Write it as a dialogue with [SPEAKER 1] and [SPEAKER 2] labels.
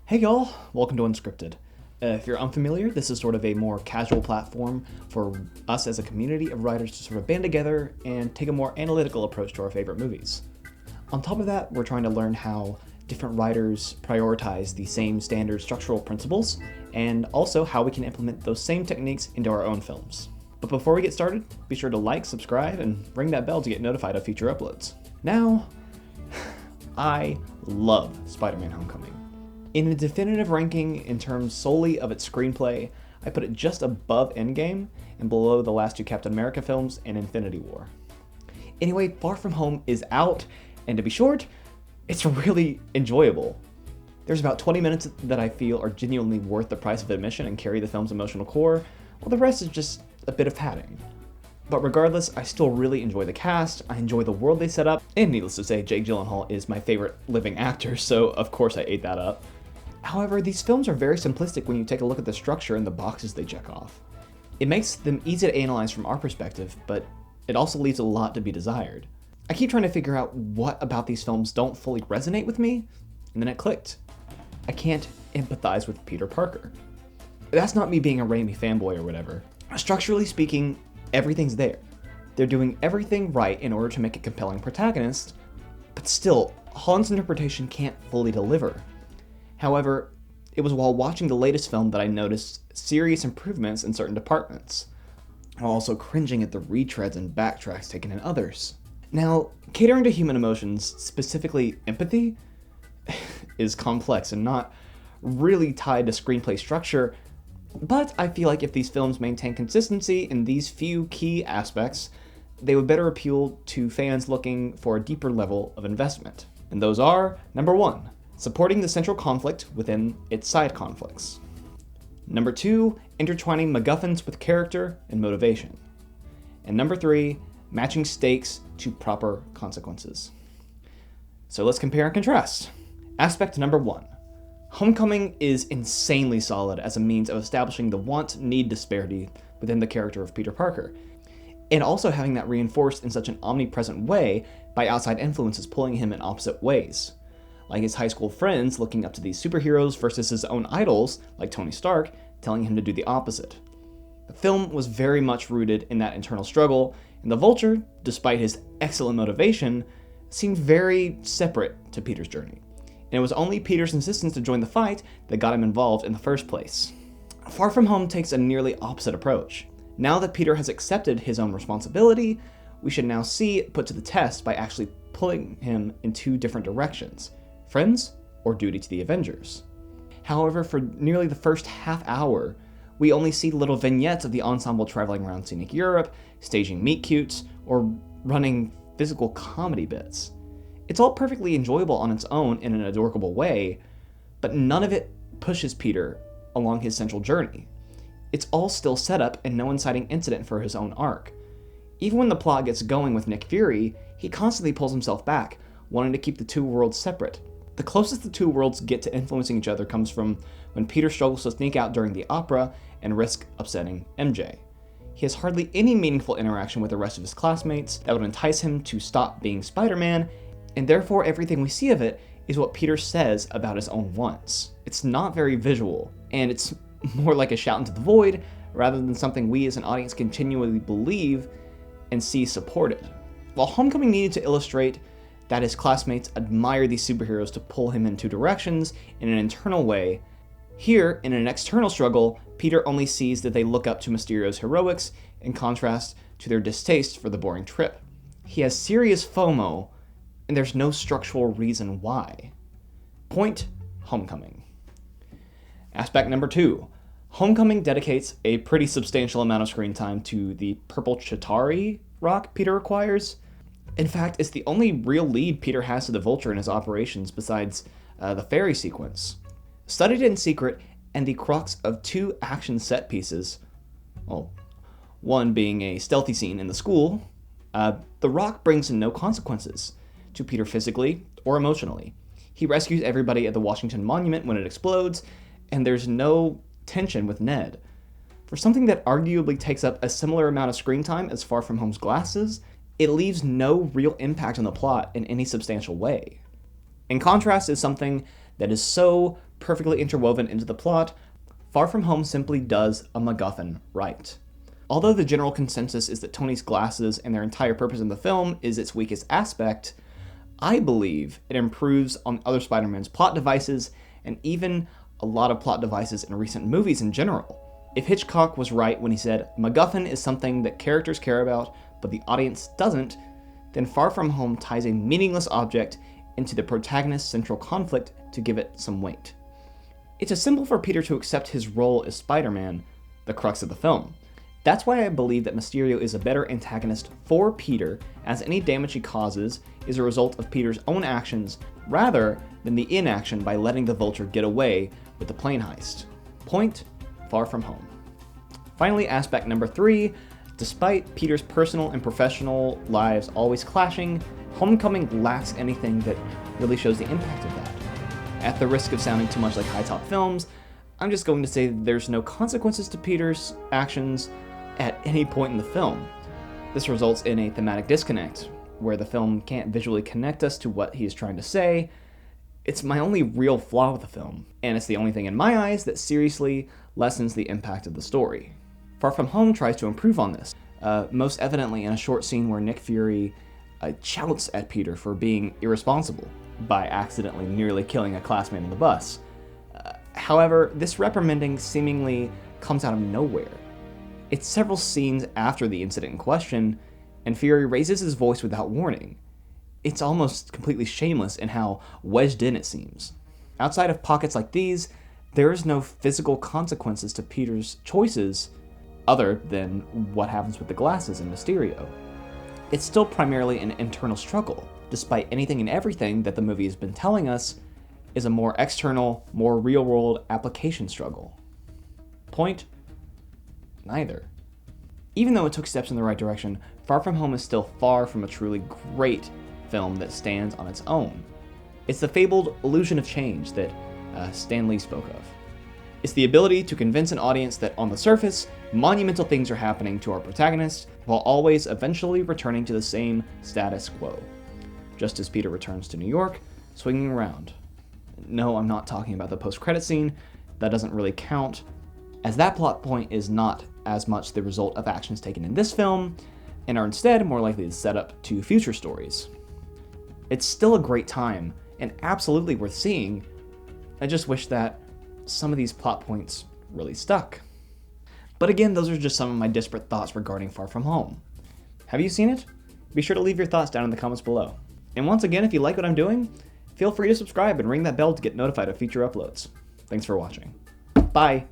[SPEAKER 1] Hey y'all, welcome to UnScripted. If you're unfamiliar, this is sort of a more casual platform for us as a community of writers to sort of band together and take a more analytical approach to our favorite movies. On top of that, we're trying to learn how different writers prioritize the same standard structural principles, and also how we can implement those same techniques into our own films. But before we get started, be sure to like, subscribe, and ring that bell to get notified of future uploads. Now, I love Spider-Man: Homecoming. In a definitive ranking in terms solely of its screenplay, I put it just above Endgame and below the last two Captain America films and Infinity War. Anyway, Far From Home is out, and to be short, it's really enjoyable. There's about 20 minutes that I feel are genuinely worth the price of admission and carry the film's emotional core, while the rest is just a bit of padding. But regardless, I still really enjoy the cast, I enjoy the world they set up, and needless to say, Jake Gyllenhaal is my favorite living actor, so of course I ate that up. However, these films are very simplistic when you take a look at the structure and the boxes they check off. It makes them easy to analyze from our perspective, but it also leaves a lot to be desired. I keep trying to figure out what about these films don't fully resonate with me, and then it clicked. I can't empathize with Peter Parker. That's not me being a Raimi fanboy or whatever. Structurally speaking, everything's there. They're doing everything right in order to make a compelling protagonist, but still, Holland's interpretation can't fully deliver. However, it was while watching the latest film that I noticed serious improvements in certain departments, while also cringing at the retreads and backtracks taken in others. Now, catering to human emotions, specifically empathy, is complex and not really tied to screenplay structure, but I feel like if these films maintain consistency in these few key aspects, they would better appeal to fans looking for a deeper level of investment. And those are, number 1, supporting the central conflict within its side conflicts. Number 2, intertwining MacGuffins with character and motivation. And number 3, matching stakes to proper consequences. So let's compare and contrast. Aspect number 1. Homecoming is insanely solid as a means of establishing the want-need disparity within the character of Peter Parker, and also having that reinforced in such an omnipresent way by outside influences pulling him in opposite ways, like his high school friends looking up to these superheroes versus his own idols, like Tony Stark, telling him to do the opposite. The film was very much rooted in that internal struggle, and the Vulture, despite his excellent motivation, seemed very separate to Peter's journey. And it was only Peter's insistence to join the fight that got him involved in the first place. Far From Home takes a nearly opposite approach. Now that Peter has accepted his own responsibility, we should now see it put to the test by actually pulling him in two different directions: friends or duty to the Avengers. However, for nearly the first half hour, we only see little vignettes of the ensemble traveling around scenic Europe, staging meet-cutes, or running physical comedy bits. It's all perfectly enjoyable on its own in an adorable way, but none of it pushes Peter along his central journey. It's all still set up and no inciting incident for his own arc. Even when the plot gets going with Nick Fury, he constantly pulls himself back, wanting to keep the two worlds separate. The closest the two worlds get to influencing each other comes from when Peter struggles to sneak out during the opera and risk upsetting MJ. He has hardly any meaningful interaction with the rest of his classmates that would entice him to stop being Spider-Man, and therefore everything we see of it is what Peter says about his own wants. It's not very visual, and it's more like a shout into the void rather than something we as an audience continually believe and see supported. While Homecoming needed to illustrate that his classmates admire these superheroes to pull him in two directions in an internal way, here, in an external struggle, Peter only sees that they look up to Mysterio's heroics in contrast to their distaste for the boring trip. He has serious FOMO, and there's no structural reason why. Point: Homecoming. Aspect number 2. Homecoming dedicates a pretty substantial amount of screen time to the purple Chitauri rock Peter acquires. In fact, it's the only real lead Peter has to the Vulture in his operations besides the ferry sequence. Studied in secret and the crux of two action set pieces, well, one being a stealthy scene in the school, the rock brings no consequences to Peter physically or emotionally. He rescues everybody at the Washington Monument when it explodes, and there's no tension with Ned. For something that arguably takes up a similar amount of screen time as Far From Home's glasses, it leaves no real impact on the plot in any substantial way. In contrast is something that is so perfectly interwoven into the plot, Far From Home simply does a MacGuffin right. Although the general consensus is that Tony's glasses and their entire purpose in the film is its weakest aspect, I believe it improves on other Spider-Man's plot devices and even a lot of plot devices in recent movies in general. If Hitchcock was right when he said, MacGuffin is something that characters care about, but the audience doesn't, then Far From Home ties a meaningless object into the protagonist's central conflict to give it some weight. It's a symbol for Peter to accept his role as Spider-Man, the crux of the film. That's why I believe that Mysterio is a better antagonist for Peter, as any damage he causes is a result of Peter's own actions rather than the inaction by letting the Vulture get away with the plane heist. Point: Far From Home. Finally, aspect number 3, despite Peter's personal and professional lives always clashing, Homecoming lacks anything that really shows the impact of that. At the risk of sounding too much like High Top Films, I'm just going to say that there's no consequences to Peter's actions at any point in the film. This results in a thematic disconnect, where the film can't visually connect us to what he is trying to say. It's my only real flaw with the film, and it's the only thing in my eyes that seriously lessens the impact of the story. Far From Home tries to improve on this, most evidently in a short scene where Nick Fury shouts at Peter for being irresponsible by accidentally nearly killing a classmate on the bus. However, this reprimanding seemingly comes out of nowhere. It's several scenes after the incident in question, and Fury raises his voice without warning. It's almost completely shameless in how wedged in it seems. Outside of pockets like these, there is no physical consequences to Peter's choices other than what happens with the glasses and Mysterio. It's still primarily an internal struggle, despite anything and everything that the movie has been telling us is a more external, more real-world application struggle. Point: neither. Even though it took steps in the right direction, Far From Home is still far from a truly great film that stands on its own. It's the fabled illusion of change that Stan Lee spoke of. It's the ability to convince an audience that on the surface, monumental things are happening to our protagonist, while always eventually returning to the same status quo. Just as Peter returns to New York, swinging around. No, I'm not talking about the post-credit scene. That doesn't really count, as that plot point is not as much the result of actions taken in this film, and are instead more likely to set up to future stories. It's still a great time, and absolutely worth seeing. I just wish that some of these plot points really stuck. But again, those are just some of my disparate thoughts regarding Far From Home. Have you seen it? Be sure to leave your thoughts down in the comments below. And once again, if you like what I'm doing, feel free to subscribe and ring that bell to get notified of future uploads. Thanks for watching. Bye!